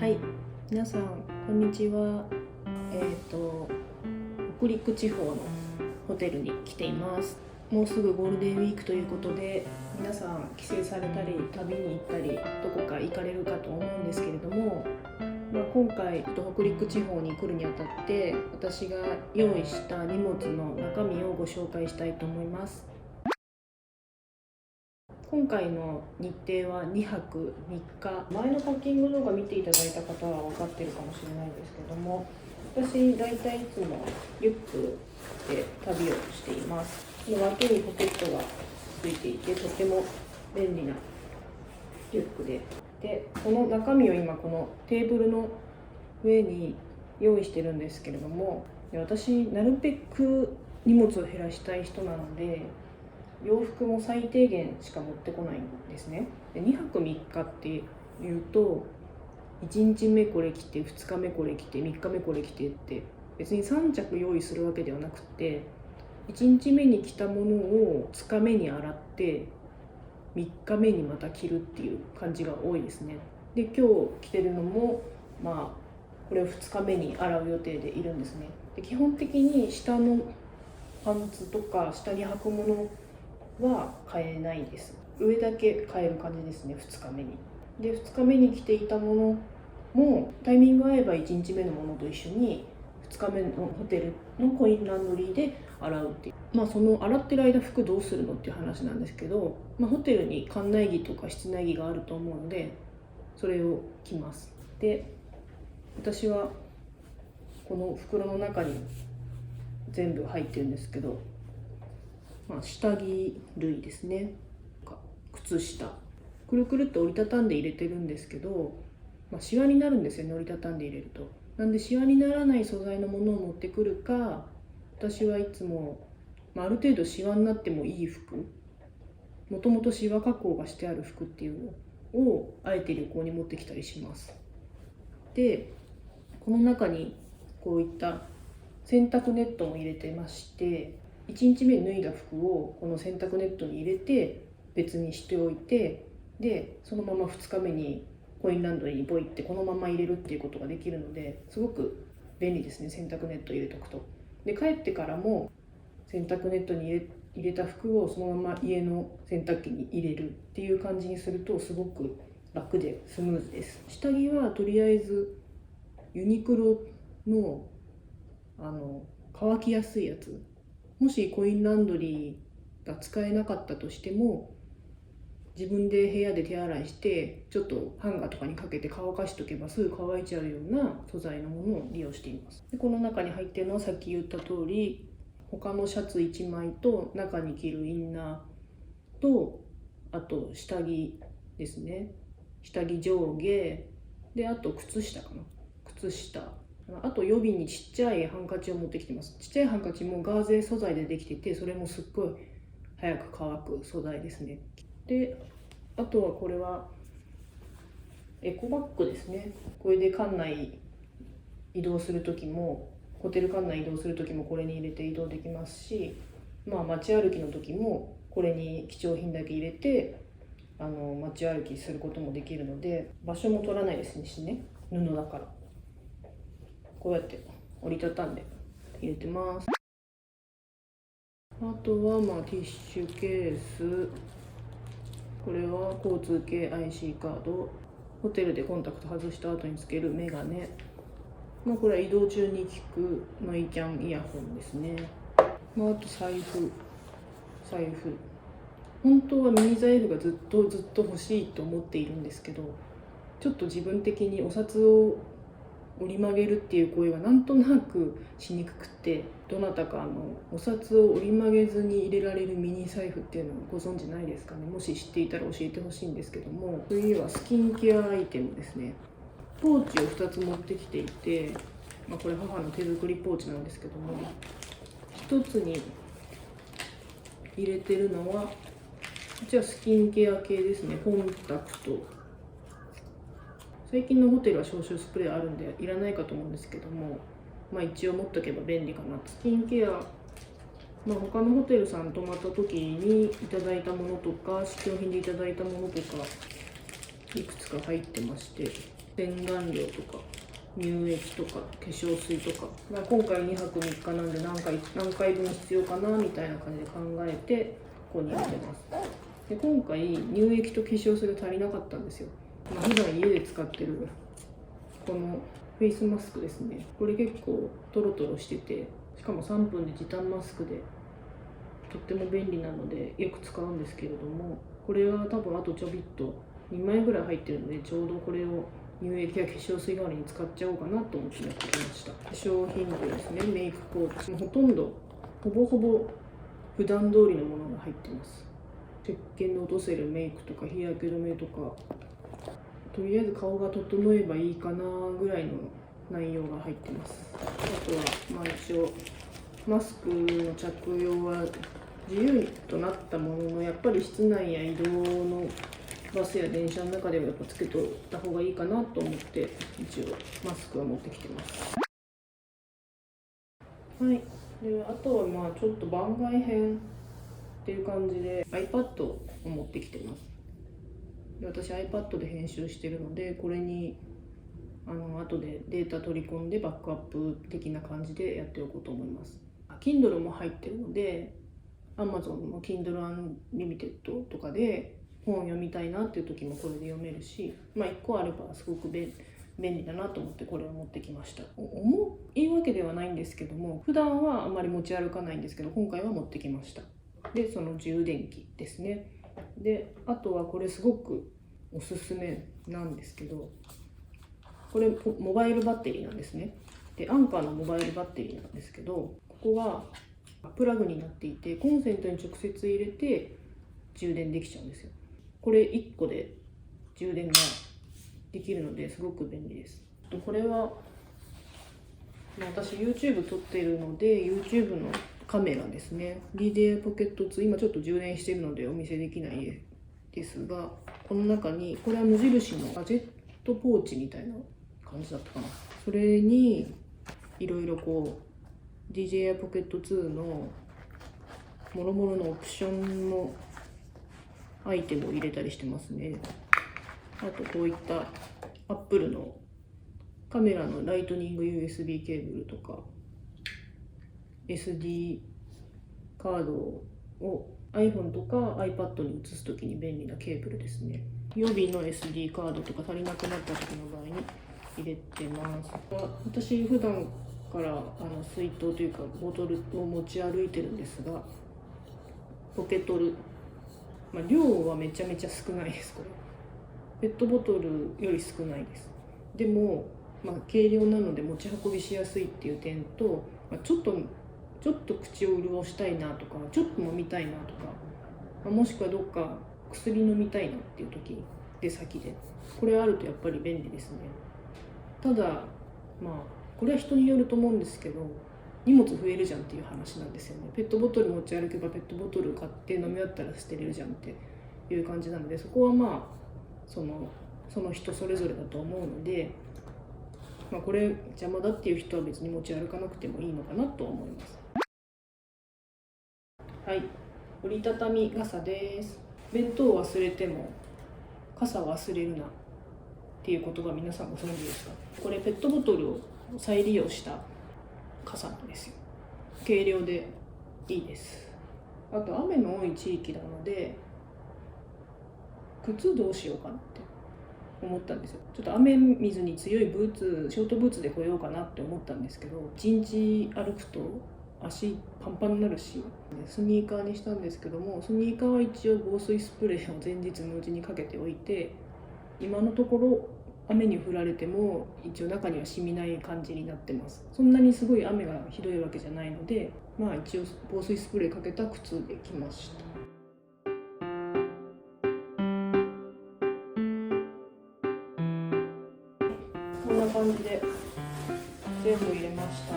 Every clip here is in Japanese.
はい、皆さんこんにちは。北陸地方のホテルに来ています。もうすぐゴールデンウィークということで、皆さん帰省されたり旅に行ったりどこか行かれるかと思うんですけれども、今回北陸地方に来るにあたって私が用意した荷物の中身をご紹介したいと思います。今回の日程は2泊3日。前のパッキング動画見ていただいた方は分かってるかもしれないんですけども、私大体いつもリュックで旅をしています。その脇にポケットがついていてとても便利なリュックで、この中身を今このテーブルの上に用意してるんですけれども、私なるべく荷物を減らしたい人なので、洋服も最低限しか持ってこないんですね。で2泊3日っていうと、1日目これ着て2日目これ着て3日目これ着てって別に3着用意するわけではなくて、1日目に着たものを2日目に洗って3日目にまた着るっていう感じが多いですね。で今日着てるのもこれを2日目に洗う予定でいるんですね。で基本的に下のパンツとか下に履くものは変えないです。上だけ変える感じですね、2日目に。で2日目に着ていたものもタイミング合えば1日目のものと一緒に2日目のホテルのコインランドリーで洗うっていう、その洗ってる間服どうするのっていう話なんですけど、ホテルに館内着とか室内着があると思うのでそれを着ます。で私はこの袋の中に全部入ってるんですけど、下着類ですね、靴下、くるくるって折りたたんで入れてるんですけど、シワになるんですよね、折りたたんで入れると。なんでシワにならない素材のものを持ってくるか、私はいつも、ある程度シワになってもいい服、もともとシワ加工がしてある服っていうのをあえて旅行に持ってきたりします。でこの中にこういった洗濯ネットも入れてまして、1日目に脱いだ服をこの洗濯ネットに入れて別にしておいて、でそのまま2日目にコインランドリーにポイってこのまま入れるっていうことができるので、すごく便利ですね、洗濯ネット入れとくと。で帰ってからも洗濯ネットに入れた服をそのまま家の洗濯機に入れるっていう感じにするとすごく楽でスムーズです。下着はとりあえずユニクロの乾きやすいやつ、もしコインランドリーが使えなかったとしても自分で部屋で手洗いしてちょっとハンガーとかにかけて乾かしとけばすぐ乾いちゃうような素材のものを利用しています。でこの中に入っているのはさっき言った通り、他のシャツ1枚と中に着るインナーと、あと下着ですね、下着上下で、あと靴下かな、靴下、あと予備にちっちゃいハンカチを持ってきてます。ちっちゃいハンカチもガーゼ素材でできてて、それもすっごい早く乾く素材ですね。であとはこれはエコバッグですね。これで館内移動する時も、ホテル館内移動する時もこれに入れて移動できますし、街歩きの時もこれに貴重品だけ入れて街歩きすることもできるので、場所も取らないですしね、布だから。こうやって折りたたんで入れてます。あとはティッシュケース、これは交通系 IC カード、ホテルでコンタクト外した後につけるメガネ、これは移動中に聞くノイキャンイヤホンですね。あと財布、本当はミニ財布がずっと欲しいと思っているんですけど、ちょっと自分的にお札を折り曲げるっていう行為はなんとなくしにくくて、どなたかお札を折り曲げずに入れられるミニ財布っていうのをご存知ないですかね。もし知っていたら教えてほしいんですけども、次はスキンケアアイテムですね。ポーチを2つ持ってきていて、これ母の手作りポーチなんですけども、1つに入れてるのはこちらスキンケア系ですね。コンタクト、最近のホテルは消臭スプレーあるんでいらないかと思うんですけども、一応持っとけば便利かな。スキンケア、他のホテルさん泊まった時にいただいたものとか試供品でいただいたものとかいくつか入ってまして、洗顔料とか乳液とか化粧水とか、今回2泊3日なんで何回分必要かなみたいな感じで考えてここに入れてます。で今回乳液と化粧水が足りなかったんですよ。普段家で使ってるこのフェイスマスクですね。これ結構トロトロしてて、しかも3分で時短マスクでとっても便利なのでよく使うんですけれども、これは多分あとちょびっと2枚ぐらい入ってるので、ちょうどこれを乳液や化粧水代わりに使っちゃおうかなと思ってやってきました。化粧品類ですね。メイクポーチ、ほとんどほぼ普段通りのものが入ってます。石鹸で落とせるメイクとか日焼け止めとか、とりあえず顔が整えばいいかなぐらいの内容が入ってます。あとは一応マスクの着用は自由となったものの、やっぱり室内や移動のバスや電車の中ではやっぱつけとった方がいいかなと思って一応マスクは持ってきてます。はい。であとはちょっと番外編っていう感じで iPad を持ってきてます。で私 iPad で編集してるので、これに後でデータ取り込んでバックアップ的な感じでやっておこうと思います。Kindle も入ってるので Amazon の Kindle Unlimited とかで本を読みたいなっていう時もこれで読めるし、1個あればすごく便利だなと思ってこれを持ってきました。重いわけではないんですけども、普段はあまり持ち歩かないんですけど、今回は持ってきました。でその充電器ですね。であとはこれすごくおすすめなんですけど、これモバイルバッテリーなんですね。でアンカーのモバイルバッテリーなんですけど、ここがプラグになっていてコンセントに直接入れて充電できちゃうんですよ。これ1個で充電ができるのですごく便利です。これは私 YouTube 撮っているので YouTube のカメラですね。 DJI Pocket 2、今ちょっと充電しているのでお見せできないですが、この中にこれは無印のガジェットポーチみたいな感じだったかな。それにいろいろDJI Pocket 2のもろもろのオプションのアイテムを入れたりしてますね。あとこういった Apple のカメラのライトニング USB ケーブルとか SD カードを iPhone とか iPad に移すときに便利なケーブルですね。予備の SD カードとか足りなくなった時の場合に入れてます。私普段から水筒というかボトルを持ち歩いてるんですが、ポケトル、量はめちゃめちゃ少ないです。これペットボトルより少ないです。でも、軽量なので持ち運びしやすいっていう点と、ちょっと口を潤したいなとか、ちょっと飲みたいなとか、もしくはどっか薬飲みたいなっていう時で先でこれあるとやっぱり便利ですね。ただこれは人によると思うんですけど、荷物増えるじゃんっていう話なんですよね。ペットボトル持ち歩けばペットボトル買って飲み終わったら捨てれるじゃんっていう感じなので、そこはその人それぞれだと思うので、これ邪魔だっていう人は別に持ち歩かなくてもいいのかなと思います。はい、折りたたみ傘です。弁当を忘れても傘を忘れるなっていう言葉、皆さんご存知ですか？これペットボトルを再利用した傘なんですよ。軽量でいいです。あと雨の多い地域なので靴どうしようかなって思ったんですよ。ちょっと雨水に強いブーツ、ショートブーツで来ようかなって思ったんですけど、1日歩くと足パンパンになるし、スニーカーにしたんですけども、スニーカーは一応防水スプレーを前日のうちにかけておいて、今のところ雨に降られても一応中には染みない感じになってます。そんなにすごい雨がひどいわけじゃないので、一応防水スプレーかけた靴で来ました。こんな感じで全部入れました。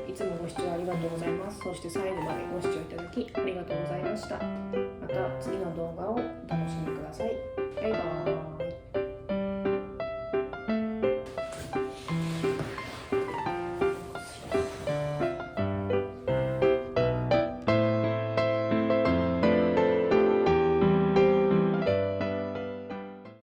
いつもご視聴ありがとうございます。そして最後までご視聴いただきありがとうございました。また次の動画をお楽しみください。